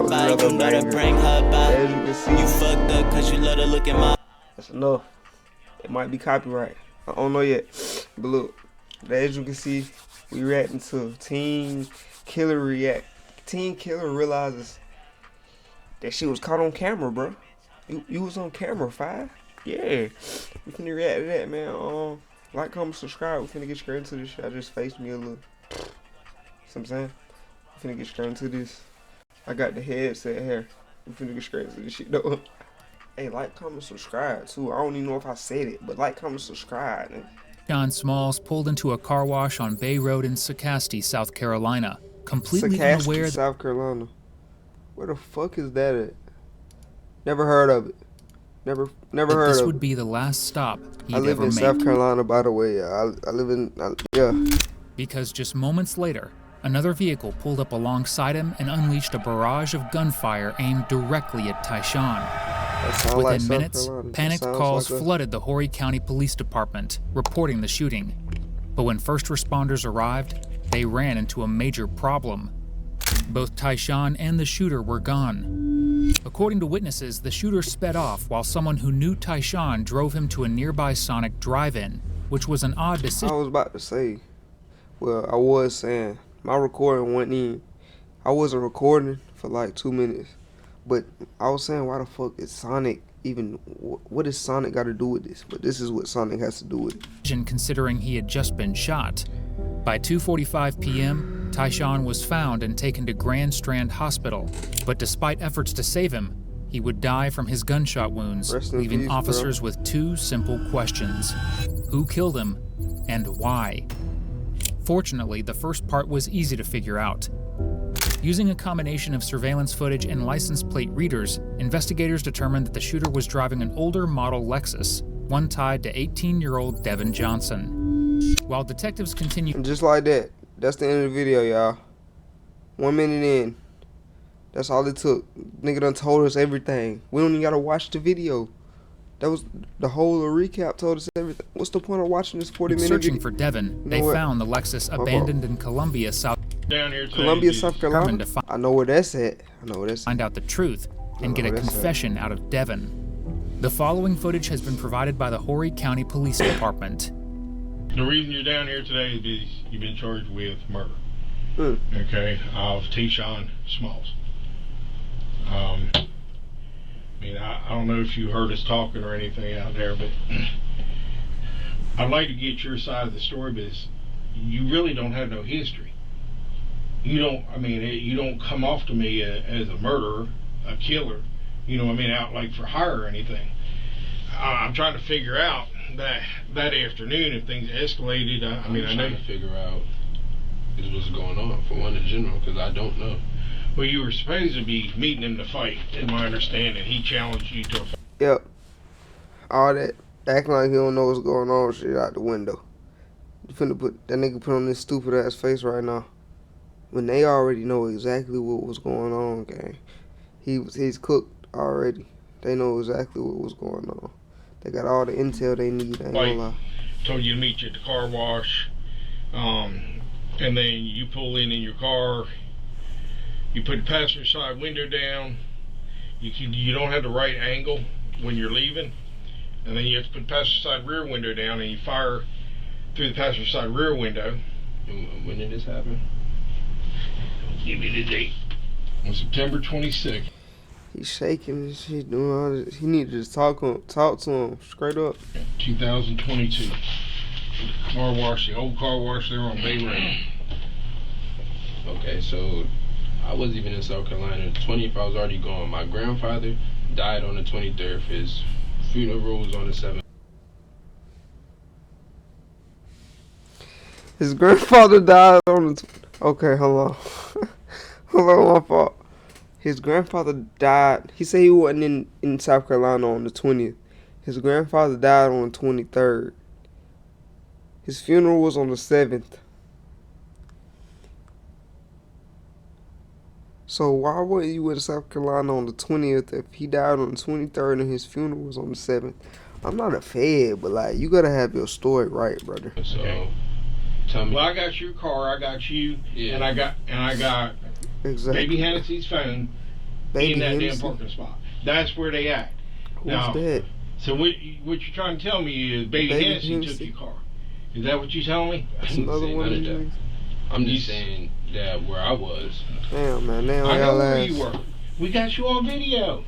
that was another banger. As you can see, You fucked up cause you love to look at my. that's enough. It might be copyright. I don't know yet. But look, as you can see, we reacting to Teen Killer react. Teen Killer realizes that she was caught on camera, bro. You was on camera, 5? Yeah. We finna react to that, man. Like, comment, subscribe. We finna get straight into this shit. I just faced me a little. See what I'm saying? We finna get straight into this. I got the headset here. We finna get straight into this shit, though. Hey, like, comment, subscribe, too. I don't even know if I said it, but like, comment, subscribe, man. John Smalls pulled into a car wash on Bay Road in Sacasty, South Carolina, completely unaware that South Carolina. Where the fuck is that at? Never heard of it. Never heard of this it. would be the last stop he'd I live ever in make. South Carolina, by the way. I live in, yeah. Because just moments later, another vehicle pulled up alongside him and unleashed a barrage of gunfire aimed directly at Tyshawn. Within minutes, panicked calls flooded the Horry County Police Department, reporting the shooting. But when first responders arrived, they ran into a major problem. Both Tyshawn and the shooter were gone. According to witnesses, the shooter sped off while someone who knew Tyshawn drove him to a nearby Sonic drive-in, which was an odd decision. I was about to say, well, I was saying, my recording went in. I wasn't recording for like 2 minutes. But I was saying, why the fuck is Sonic even, what does Sonic got to do with this? But this is what Sonic has to do with it. Considering he had just been shot. By 2:45 p.m., Tyshawn was found and taken to Grand Strand Hospital. But despite efforts to save him, he would die from his gunshot wounds, leaving officers with 2 simple questions. Who killed him, and why? Fortunately, the first part was easy to figure out. Using a combination of surveillance footage and license plate readers, investigators determined that the shooter was driving an older model Lexus, one tied to 18-year-old Devin Johnson. While detectives continued... And just like that, that's the end of the video, y'all. 1 minute in. That's all it took. Nigga done told us everything. We don't even gotta watch the video. That was the whole recap told us everything. What's the point of watching this 40-minute video? Searching for Devin, they found the Lexus abandoned in Columbia, South Carolina. I know where that's at. Find out the truth and get a confession out of Devin. The following footage has been provided by the Horry County Police Department. The reason you're down here today is because you've been charged with murder. Okay, of Tyshawn Smalls. I mean, I don't know if you heard us talking or anything out there, but I'd like to get your side of the story, because you really don't have no history. You don't come off to me as a murderer, a killer, out like for hire or anything. I'm trying to figure out that afternoon if things escalated. I'm trying to figure out is what's going on, for one in general, because I don't know. Well, you were supposed to be meeting him to fight, in my understanding. He challenged you to a fight. Yep. All that acting like he don't know what's going on shit out the window. You finna put that nigga put on this stupid ass face right now, when they already know exactly what was going on, gang. He's cooked already. They know exactly what was going on. They got all the intel they need. I ain't gonna lie. Told you to meet you at the car wash, and then you pull in your car. You put the passenger side window down. You don't have the right angle when you're leaving, and then you have to put the passenger side rear window down, and you fire through the passenger side rear window. When did this happen? Give me the date. On September 26th. He's shaking and shit, doing all this. He needed to just talk to him straight up. 2022. Car wash, the old car wash there on Bay Road. Okay, so I wasn't even in South Carolina. The 20th, I was already gone. My grandfather died on the 23rd. His funeral was on the 7th. His grandfather died on the... Okay, hold on. Hold on, my fault. His grandfather died. He said he wasn't in South Carolina on the 20th. His grandfather died on the 23rd. His funeral was on the 7th. So why weren't you in South Carolina on the 20th if he died on the 23rd and his funeral was on the 7th? I'm not a fed, but like, you gotta have your story right, brother. So, okay. Tell me. Well, I got your car, I got you, yeah. and I got exactly. Baby Hennessy's phone, Baby in that Hennessy? damn parking spot. That's where they at. Who's Now, that? so what you're trying to tell me is Baby Hennessy took your car. Is that what you telling me? That's I didn't another say one of none of these that. niggas. I'm just saying that where I was. Damn, man. Now I know y'all where ass. you were. We got you on video.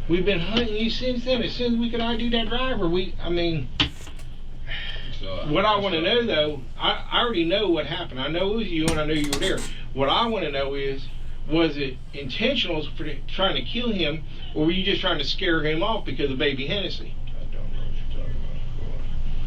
We've been hunting you since then. As soon as we could ID that driver, So what I want to know though, I already know what happened. I know it was you and I know you were there. What I want to know is, was it intentional for trying to kill him, or were you just trying to scare him off because of Baby Hennessy? I don't know what you're talking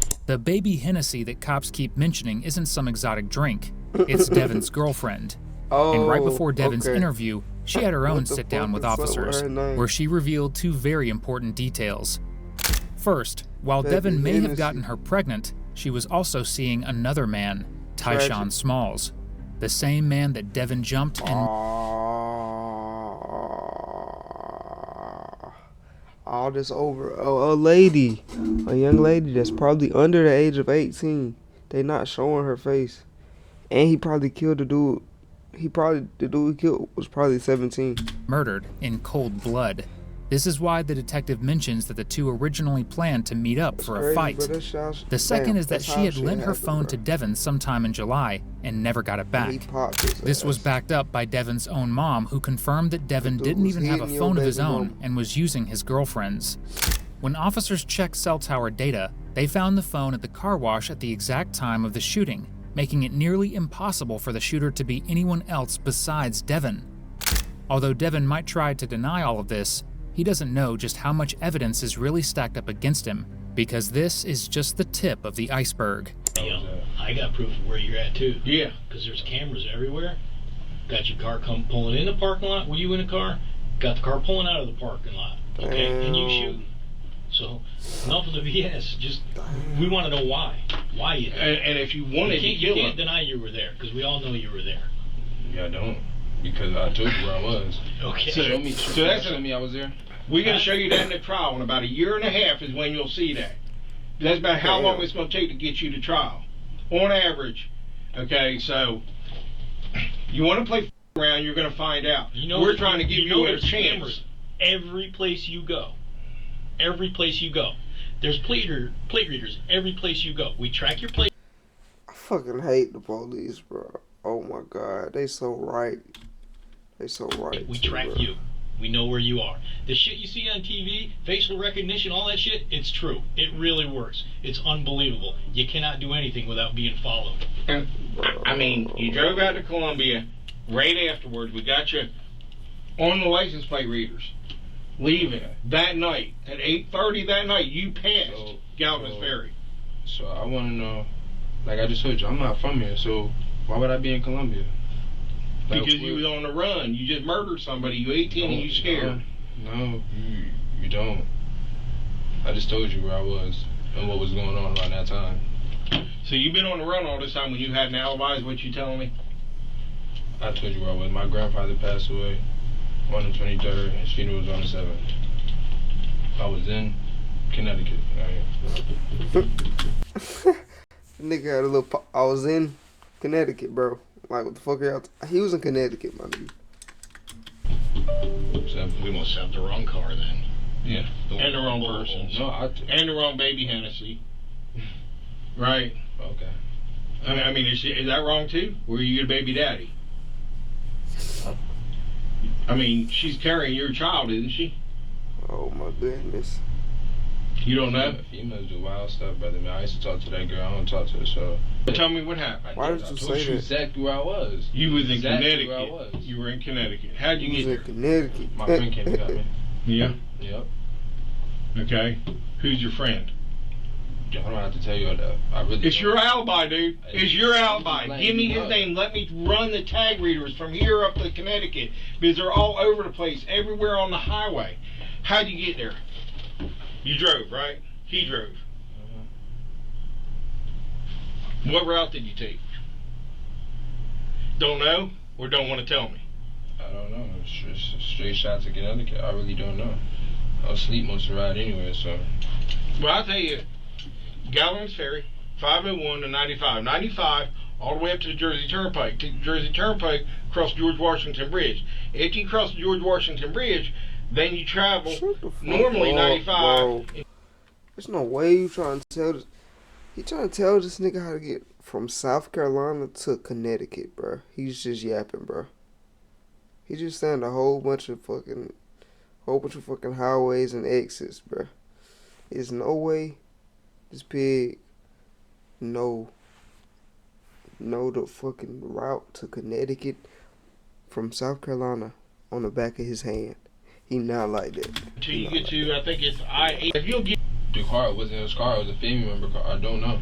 about. The Baby Hennessy that cops keep mentioning isn't some exotic drink. It's Devon's girlfriend. Oh, And right before Devon's okay. interview, she had her own What the sit-down fuck with is up with officers, her name? where she revealed two very important details. First, while Baby Devon may have Hennessy. gotten her pregnant, she was also seeing another man, Tragic. Tyshawn Smalls, the same man that Devon jumped and All this over a lady, a young lady that's probably under the age of 18. They not showing her face, and he probably killed the dude. The dude he killed was probably 17. murdered in cold blood. This is why the detective mentions that the two originally planned to meet up for a Crazy, fight. bro. That shit- The second damn, is that that's she how had shit lent her happened, phone bro. to Devon sometime in July and never got it He back. popped his This was ass. backed up by Devon's own mom, who confirmed that Devon dude didn't was even have a hitting your phone of his baby own mama. and was using his girlfriend's. When officers checked cell tower data, they found the phone at the car wash at the exact time of the shooting, making it nearly impossible for the shooter to be anyone else besides Devon. Although Devon might try to deny all of this, he doesn't know just how much evidence is really stacked up against him, because this is just the tip of the iceberg. You know, I got proof of where you're at too. Yeah. Because there's cameras everywhere. Got your car come pulling in the parking lot. Were you in the car? Got the car pulling out of the parking lot. Okay, and you shoot. So enough of the BS. Just we want to know why. Why you? And if you wanted to You kill can't him, deny you were there because we all know you were there. Yeah, I don't. Because I told you where I was. Okay. So- Show me. so that's show a- me I was there. we're going to show you that in the trial. In about a year and a half is when you'll see that. That's about how Damn. long it's going to take to get you to trial, on average. Okay, so you want to play around, you're going to find out. You know, we're trying to give you a there's chance. cameras every place you go. Every place you go. There's plate readers every place you go. We track your plate. I fucking hate the police, bro. Oh my god, they so right. They so right. We too, track bro. you. We know where you are. The shit you see on TV, facial recognition, all that shit, it's true. It really works. It's unbelievable. You cannot do anything without being followed. And, I mean, you drove out to Columbia right afterwards. We got you on the license plate readers. Leaving that night at 8:30 that night, you passed Galvin's Ferry. So I want to know, like I just told you, I'm not from here, so why would I be in Columbia? Like, Because you was on the run. You just murdered somebody. You 18 and you scared. No, you don't. I just told you where I was and what was going on around that time. So you've been on the run all this time when you had an alibi, is what you telling me? I told you where I was. My grandfather passed away on the 23rd. His funeral was on the 7th. I was in Connecticut. Nigga had a little. I was in Connecticut, bro. Like, what the fuck are y'all? He was in Connecticut, my nigga. We must have the wrong car then. Yeah. And the wrong person. No, And the wrong baby Hennessy. Right. Okay. I mean, is that wrong too? Were you your baby daddy? I mean, she's carrying your child, isn't she? Oh my goodness. You don't know? Females do wild stuff, brother. Man, I used to talk to that girl. I don't talk to her, so. Tell me what happened. Why did I you told say you that? exactly where I was. You was in Exactly where I Connecticut. was. You were in Connecticut. How'd you He was get in there? Connecticut. My friend came and got me. Yeah. Yep. Okay. Who's your friend? I don't have to tell you all that. I really It's don't. your alibi, dude. It's your alibi. Like, Give me his what? name. Let me run the tag readers from here up to Connecticut because they're all over the place, everywhere on the highway. How'd you get there? You drove, right? He drove. What route did you take? Don't know or don't want to tell me? I don't know. Straight shot to Connecticut. I really don't know. I was asleep most of the ride anyway, so. Well, I'll tell you, Galvin's Ferry, 501 to 95. 95, all the way up to the Jersey Turnpike. Take the Jersey Turnpike, cross George Washington Bridge. After you cross the George Washington Bridge, then you travel normally 95. Bro. There's no way you trying to tell this. He trying to tell this nigga how to get from South Carolina to Connecticut, bro. He's just yapping, bro. He's just saying a whole bunch of fucking highways and exits, bro. There's no way this pig know the fucking route to Connecticut from South Carolina on the back of his hand. He not like that. Until you get to, I think it's I-8. If you'll get The car wasn't his car, it was a family member car. I don't know.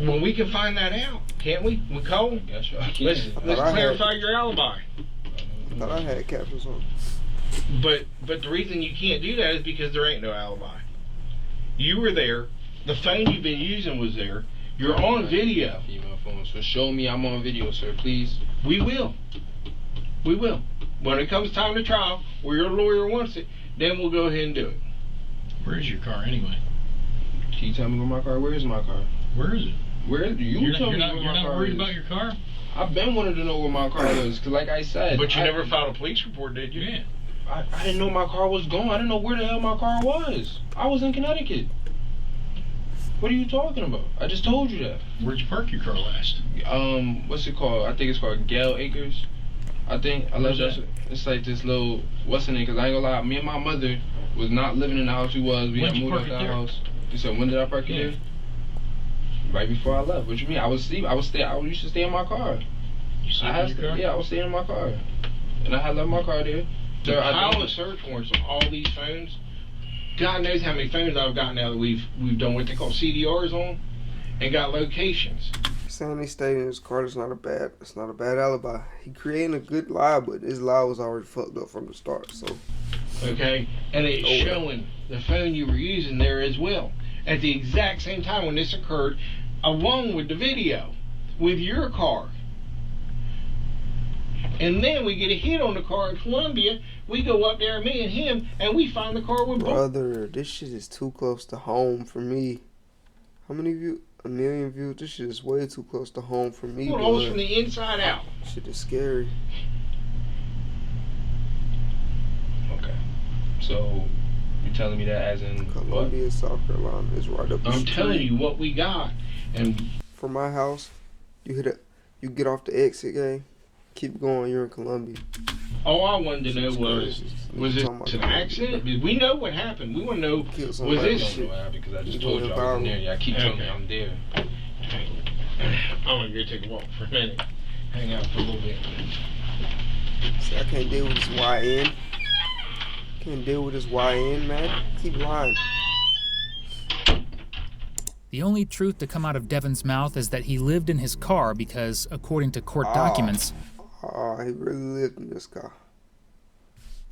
well, we can find that out, can't we? We Cole? Yeah, sure. I can. Let's clarify your alibi. I thought I had capsules on. But the reason you can't do that is because there ain't no alibi. You were there. The phone you've been using was there. You're on video. Female phone. So show me I'm on video, sir, please. We will. We will. When it comes time to trial, or your lawyer wants it, then we'll go ahead and do it. Where is your car anyway? Can you tell me where my car? Where is my car? Where is it? Where is you? Tell me where You're my not car worried is. about your car? I've been wanting to know where my car is, cause like I said. But you never filed a police report, did you? Yeah. I didn't know my car was gone. I didn't know where the hell my car was. I was in Connecticut. What are you talking about? I just told you that. Where'd you park your car last? What's it called? I think it's called Gale Acres. I think I love Where's that. that? It's like this little what's in it? Cause I ain't gonna lie, me and my mother was not living in the house we was. We When'd had you moved park out it that there? house. You said when did I park it Yeah. there? Right before I left. What you mean? I was sleep. I used to stay in my car. You sleep in your car? Yeah, I was staying in my car, and I had left my car there. The So pile of search warrants on all these phones. God knows how many phones I've got now that we've done what they call CDRs on, and got locations. Saying he stayed in his car, it's not a bad alibi. He creating a good lie, but his lie was already fucked up from the start, so. Okay? And it's showing the phone you were using there as well. At the exact same time when this occurred, along with the video, with your car. And then we get a hit on the car in Columbia. We go up there, me and him, and we find the car with both. Brother, this shit is too close to home for me. How many views? 1 million views? This shit is way too close to home for me, Holes bro. from the inside out. Shit is scary. Okay. So you telling me that as in what? Columbia, South Carolina is right up the I'm street. telling you what we got. And From my house, you get off the exit, gang. Keep going, you're in Columbia. all I wanted to know was this Talking about an accident? We know what happened. We want to know, Killed was somebody. I this... don't know what happened because I just You told going you I wasn't viral. there. Yeah, I keep telling Okay. you I'm there. I'm going to go take a walk for a minute. Hang out for a little bit. See, I can't deal with this YN. Can't deal with this YN, man. Keep lying. The only truth to come out of Devin's mouth is that he lived in his car because, according to court documents, Oh, he really lived in this car.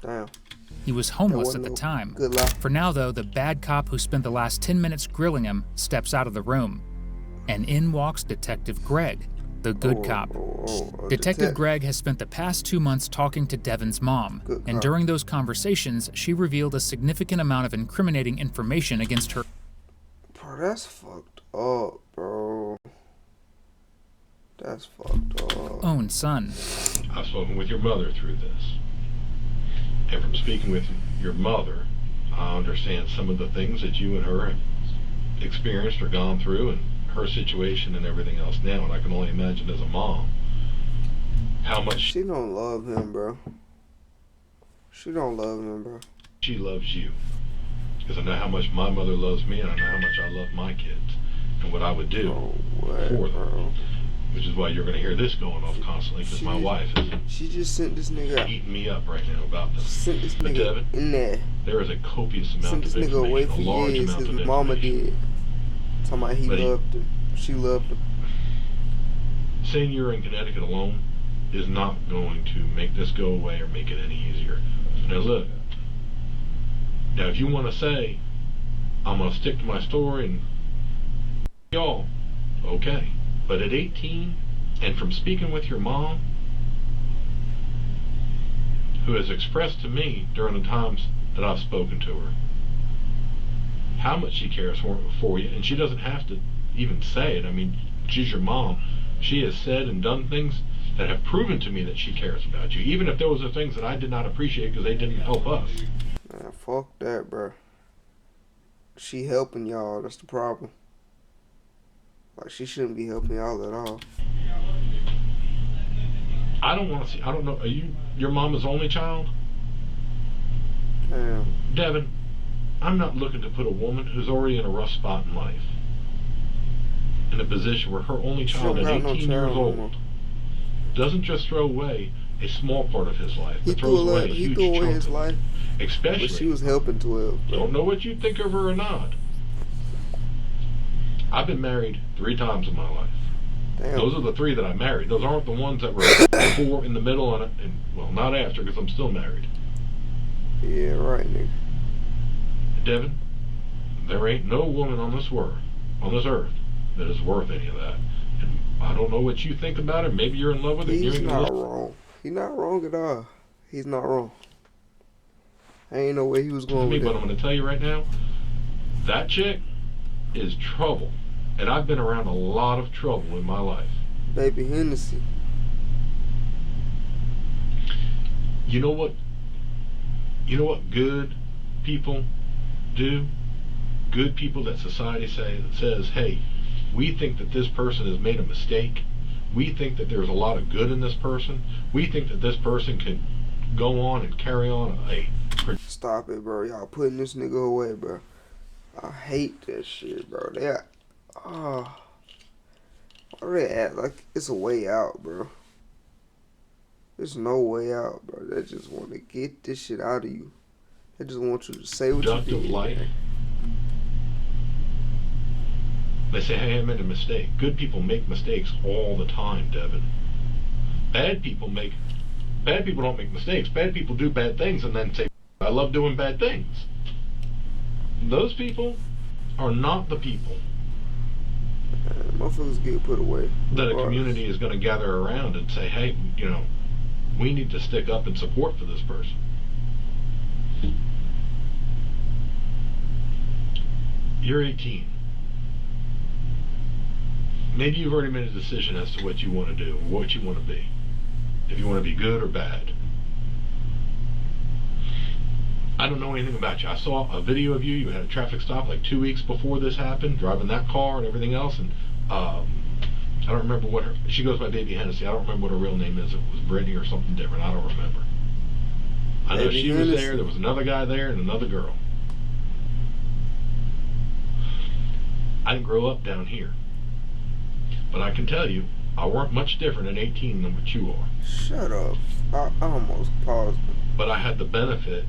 Damn. he was homeless That at the wasn't time. Good lie. For now, though, the bad cop who spent the last 10 minutes grilling him steps out of the room. And in walks Detective Greg, the good cop. Detective Greg has spent the past 2 months talking to Devin's mom, Good and cop. during those conversations, she revealed a significant amount of incriminating information against her Bro, that's fucked up, bro. That's fucked up. own son. I've spoken with your mother through this. And from speaking with your mother, I understand some of the things that you and her have experienced or gone through and her situation and everything else now. And I can only imagine as a mom how much She don't love him, bro. She don't love him, bro. she loves you. Because I know how much my mother loves me and I know how much I love my kids and what I would do No way, for them. bro. Which is why you're going to hear this going off constantly because my wife is She just sent this nigga out. eating me up right now about She this. sent this But nigga Devin, in there. there is a copious amount Sent of this nigga away information, for a large years. amount His of mama information. did. Talking about he But he- loved him. She loved him. Saying you're in Connecticut alone is not going to make this go away or make it any easier. Now look, now if you want to say, I'm going to stick to my story and y'all, okay. But at 18, and from speaking with your mom, who has expressed to me during the times that I've spoken to her, how much she cares for you, and she doesn't have to even say it. I mean, she's your mom, She has said and done things that have proven to me that she cares about you, even if those are things that I did not appreciate because they didn't help us. Man, fuck that, bro. She helping y'all. That's the problem. Like, she shouldn't be helping y'all at all. I don't want to see. I don't know. Are you your mama's only child? Damn. Devin, I'm not looking to put a woman who's already in a rough spot in life in a position where her only child at 18 years old doesn't just throw away a small part of his life, but throws away a huge chunk of his life. Especially, but she was helping 12. Bro. Don't know what you think of her or not. I've been married 3 times in my life. Damn. Those are the 3 that I married. Those aren't the ones that were 4 in the middle and well, not after, because I'm still married. Yeah, right, nigga. Devin, there ain't no woman on this earth, that is worth any of that. And I don't know what you think about her. Maybe you're in love with her. He's not wrong. He's not wrong at all. He's not wrong. I ain't know where he was going with it. But I'm going to tell you right now, that chick is trouble. And I've been around a lot of trouble in my life. Baby Hennessy. You know what good people do? Good people that society says, hey, we think that this person has made a mistake. We think that there's a lot of good in this person. We think that this person can go on and carry on a... Stop it, bro. Y'all putting this nigga away, bro. I hate that shit, bro. Why do they act like it's a way out, bro? There's no way out, bro. They just want to get this shit out of you. They just want you to say what you did. Life. They say, hey, I made a mistake. Good people make mistakes all the time, Devin. Bad people don't make mistakes. Bad people do bad things and then say, I love doing bad things. Those people are not the people motherfuckers get put away. That a community is going to gather around and say, hey, we need to stick up and support for this person. You're 18. Maybe you've already made a decision as to what you want to do, or what you want to be. If you want to be good or bad. I don't know anything about you. I saw a video of you. You had a traffic stop like 2 weeks before this happened, driving that car and everything else. And I don't remember what she goes by Baby Hennessy. I don't remember what her real name is. It was Brittany or something different. I don't remember. I know she was there. There was another guy there and another girl. I didn't grow up down here. But I can tell you, I weren't much different at 18 than what you are. Shut up. I almost paused. But I had the benefit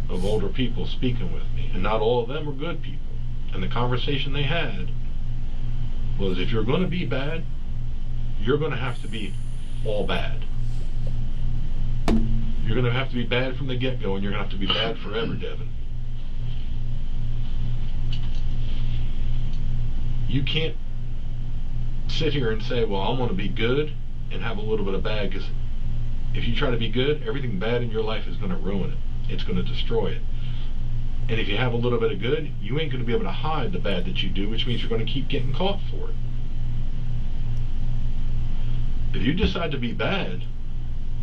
of older people speaking with me, and not all of them were good people. And the conversation they had was, if you're going to be bad, you're going to have to be all bad. You're going to have to be bad from the get-go, and you're going to have to be bad forever, Devin. You can't sit here and say, well, I'm going to be good and have a little bit of bad, because if you try to be good, everything bad in your life is going to ruin it. It's going to destroy it. And if you have a little bit of good, you ain't going to be able to hide the bad that you do, which means you're going to keep getting caught for it. If you decide to be bad,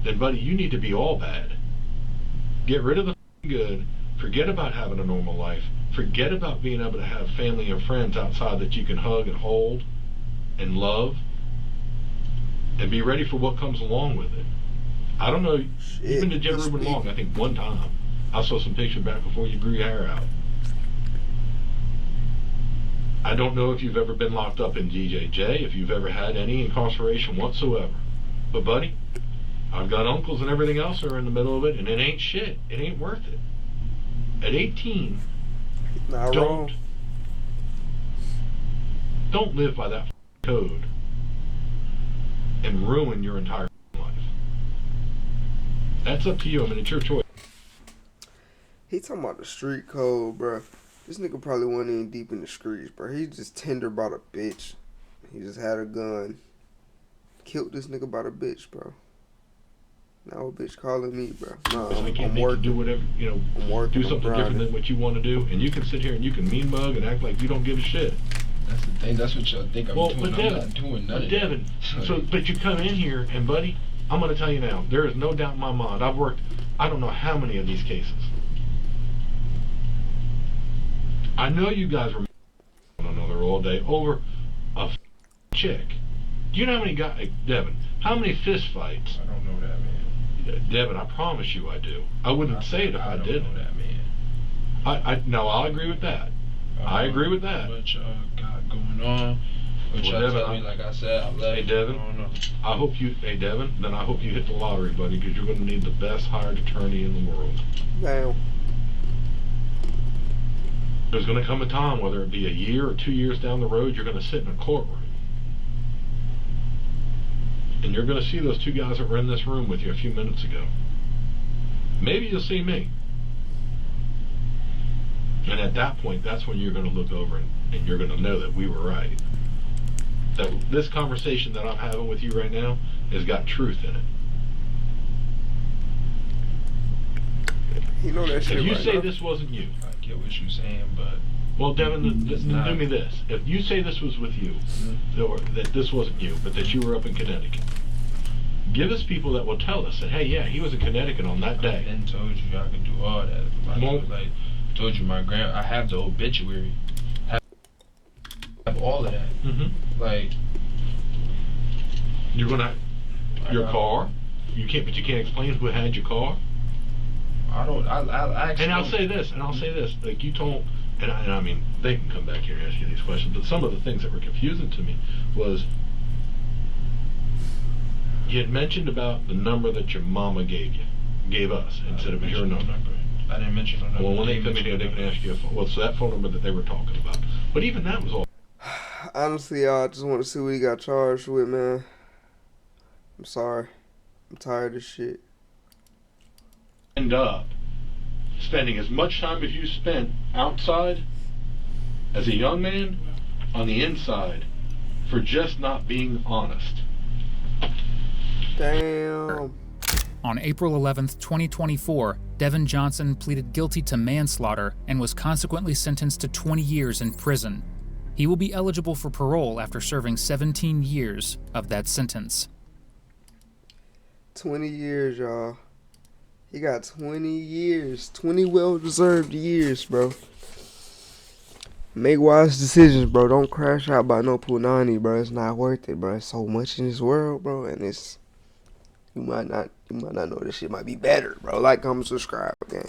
then, buddy, you need to be all bad. Get rid of the good. Forget about having a normal life. Forget about being able to have family and friends outside that you can hug and hold and love, and be ready for what comes along with it. I don't know, even to Jen Rubin Long, I think one time, I saw some picture back before you grew your hair out. I don't know if you've ever been locked up in DJJ, if you've ever had any incarceration whatsoever. But buddy, I've got uncles and everything else that are in the middle of it, and it ain't shit. It ain't worth it. At 18, don't live by that code and ruin your entire life. That's up to you. I mean, it's your choice. He talking about the street code, bro. This nigga probably wasn't even deep in the streets, bro. He just tender about a bitch. He just had a gun. Killed this nigga about a bitch, bro. Now a bitch calling me, bro. Nah, I'm working. Do whatever, I'm working. Do something different than what you want to do, and you can sit here and you can mean mug and act like you don't give a shit. That's the thing. That's what y'all think I'm doing. But I'm Devin, not doing none of Devin, that. but you come in here, and buddy, I'm going to tell you now, there is no doubt in my mind. I've worked, I don't know how many of these cases. I know you guys were one another all day over a chick. Do you know how many guys, Devin, how many fist fights? I don't know that, man. Devin, I promise you I do. I wouldn't say it if I don't didn't. know that, man. No, I'll agree with that. I agree with that. What y'all got going on? What y'all Devin, tell me, like I said, I love Hey, Devin, I don't know. I hope you hit the lottery, buddy, because you're going to need the best hired attorney in the world. Damn. There's going to come a time, whether it be a year or 2 years down the road, you're going to sit in a courtroom. And you're going to see those two guys that were in this room with you a few minutes ago. Maybe you'll see me. And at that point, that's when you're going to look over and you're going to know that we were right. That this conversation that I'm having with you right now has got truth in it. You know that shit. If you right say now. this wasn't you, I get what you're saying, but well, Devin, It's do not. me this. If you say this was with you, that this wasn't you, but that you were up in Connecticut, give us people that will tell us that, hey, yeah, he was in Connecticut on that I day. then told you I can do all that. Like told you, I have the obituary. I have all of that. Mm-hmm. Like You're gonna your car. But you can't explain who had your car. I don't. I actually. And I'll say this. Like you told, and I mean, they can come back here and ask you these questions. But some of the things that were confusing to me was you had mentioned about the number that your mama gave us, and said it was your number. I didn't mention no number. Well, when they come in here, they can ask you a phone. Well, so that phone number that they were talking about. But even that was all. Honestly, y'all, I just want to see what he got charged with, man. I'm sorry. I'm tired of shit. End up spending as much time as you spent outside as a young man on the inside for just not being honest. Damn. On April 11th, 2024, Devin Johnson pleaded guilty to manslaughter and was consequently sentenced to 20 years in prison. He will be eligible for parole after serving 17 years of that sentence. 20 years, y'all. He got 20 years. 20 well-deserved years, bro. Make wise decisions, bro. Don't crash out by no punani, bro. It's not worth it, bro. It's so much in this world, bro, and it's you might not know this shit might be better, bro. Like, comment, subscribe, gang.